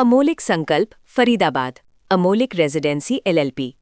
अमोलिक संकल्प Faridabad Amolik residency LLP.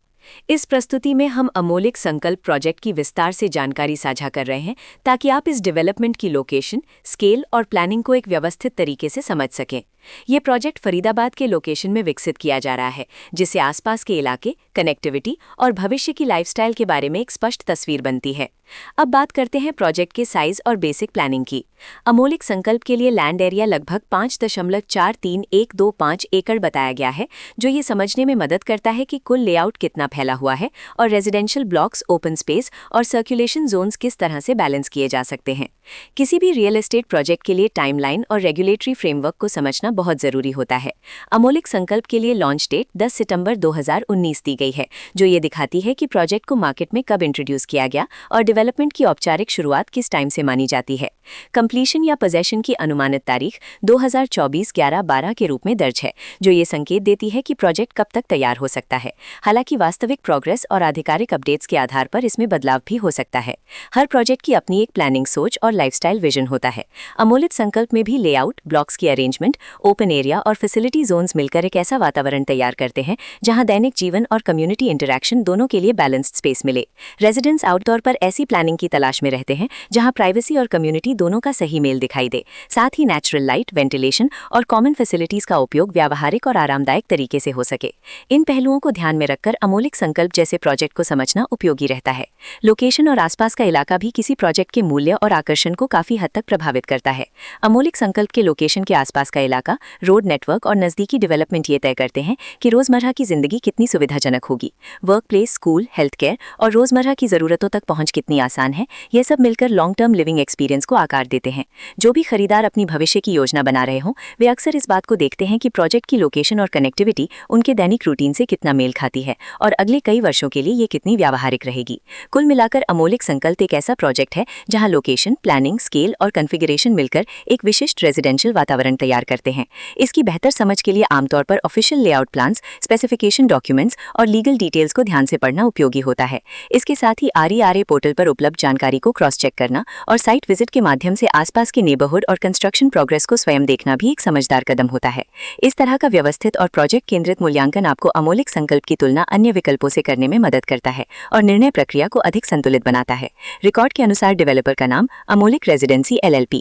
इस प्रस्तुति में हम अमोलिक संकल्प प्रोजेक्ट की विस्तार से जानकारी साझा कर रहे हैं ताकि आप इस डेवलपमेंट की लोकेशन, स्केल और प्लानिंग को एक व्यवस्थित तरीके से समझ सकें। ये प्रोजेक्ट फरीदाबाद के लोकेशन में विकसित किया जा रहा है, जिससे आसपास के इलाके, कनेक्टिविटी और भविष्य की लाइफस्टाइल के बारे में एक स्पष्ट तस्वीर बनती है। अब बात करते हैं प्रोजेक्ट के साइज और बेसिक प्लानिंग की। अमोलिक संकल्प के लिए लैंड एरिया लगभग 5.43125 एकड़ बताया गया है, जो ये समझने में मदद करता है कि कुल लेआउट कितना फैला हुआ है और रेजिडेंशियल ब्लॉक्स, ओपन स्पेस और सर्कुलेशन जोन्स किस तरह से बैलेंस किए जा सकते हैं। किसी भी रियल एस्टेट प्रोजेक्ट के लिए टाइमलाइन और रेगुलेटरी फ्रेमवर्क को समझना बहुत जरूरी होता है। अमोलिक संकल्प के लिए लॉन्च डेट 10 सितंबर 2019 दी गई है, जो ये दिखाती है कि प्रोजेक्ट को मार्केट में कब इंट्रोड्यूस किया गया और डेवलपमेंट की औपचारिक शुरुआत किस टाइम से मानी जाती है। कंप्लीशन या पोजेशन की अनुमानित तारीख 2024-11-12 के रूप में दर्ज है, जो ये संकेत देती है कि प्रोजेक्ट कब तक तैयार हो सकता है। हालांकि वास्तविक प्रोग्रेस और आधिकारिक अपडेट्स के आधार पर इसमें बदलाव भी हो सकता है। हर प्रोजेक्ट की अपनी एक प्लानिंग सोच और लाइफस्टाइल विजन होता है। अमोलिक संकल्प में भी लेआउट, ब्लॉक्स की अरेंजमेंट, ओपन एरिया और फैसिलिटी जोन्स मिलकर एक ऐसा वातावरण तैयार करते हैं जहां दैनिक जीवन और कम्युनिटी इंटरैक्शन दोनों के लिए बैलेंस्ड स्पेस मिले। रेजिडेंट्स आउटडोर पर ऐसी प्लानिंग की तलाश में रहते हैं जहां प्राइवेसी और कम्युनिटी दोनों का सही मेल दिखाई दे। साथ ही नेचुरल लाइट, वेंटिलेशन और कॉमन फैसिलिटीज का उपयोग व्यावहारिक और आरामदायक तरीके से हो सके। इन पहलुओं को ध्यान में रखकर अमोलिक संकल्प जैसे प्रोजेक्ट को समझना उपयोगी रहता है। लोकेशन और आसपास का इलाका भी किसी प्रोजेक्ट के मूल्य और आकर्षण को काफी हद तक प्रभावित करता है। अमोलिक संकल्प के लोकेशन के आसपास का इलाका, रोड नेटवर्क और नजदीकी डेवलपमेंट ये तय करते हैं कि रोजमर्रा की जिंदगी कितनी सुविधाजनक होगी। Work place, school, health care और रोजमर्रा की जरूरतों तक पहुंच कितनी आसान है, यह सब मिलकर लॉन्ग टर्म लिविंग एक्सपीरियंस को आकार देते हैं। जो भी खरीदार अपनी भविष्य की योजना बना रहे हों, वे अक्सर इस बात को देखते हैं कि प्रोजेक्ट की लोकेशन और कनेक्टिविटी उनके दैनिक रूटीन से कितना मेल खाती है और अगले कई वर्षों के लिए ये कितनी व्यावहारिक रहेगी। कुल मिलाकर अमोलिक संकल्प एक ऐसा प्रोजेक्ट है जहां लोकेशन, प्लानिंग, स्केल और कॉन्फ़िगरेशन मिलकर एक विशिष्ट रेजिडेंशियल वातावरण तैयार करते हैं। इसकी बेहतर समझ के लिए आमतौर पर official layout plans, specification documents और लीगल डिटेल्स को ध्यान से पढ़ना उपयोगी होता है। इसके साथ ही RERA पोर्टल पर उपलब्ध जानकारी को क्रॉस चेक करना और साइट विजिट के माध्यम से आसपास के नेबरहुड और कंस्ट्रक्शन प्रोग्रेस को स्वयं देखना भी एक समझदार कदम होता है। इस तरह का व्यवस्थित और प्रोजेक्ट केंद्रित मूल्यांकन आपको अमोलिक संकल्प की तुलना अन्य विकल्पों से करने में मदद करता है और निर्णय प्रक्रिया को अधिक संतुलित बनाता है। रिकॉर्ड के अनुसार डेवलपर का नाम अमोलिक रेजिडेंसी LLP।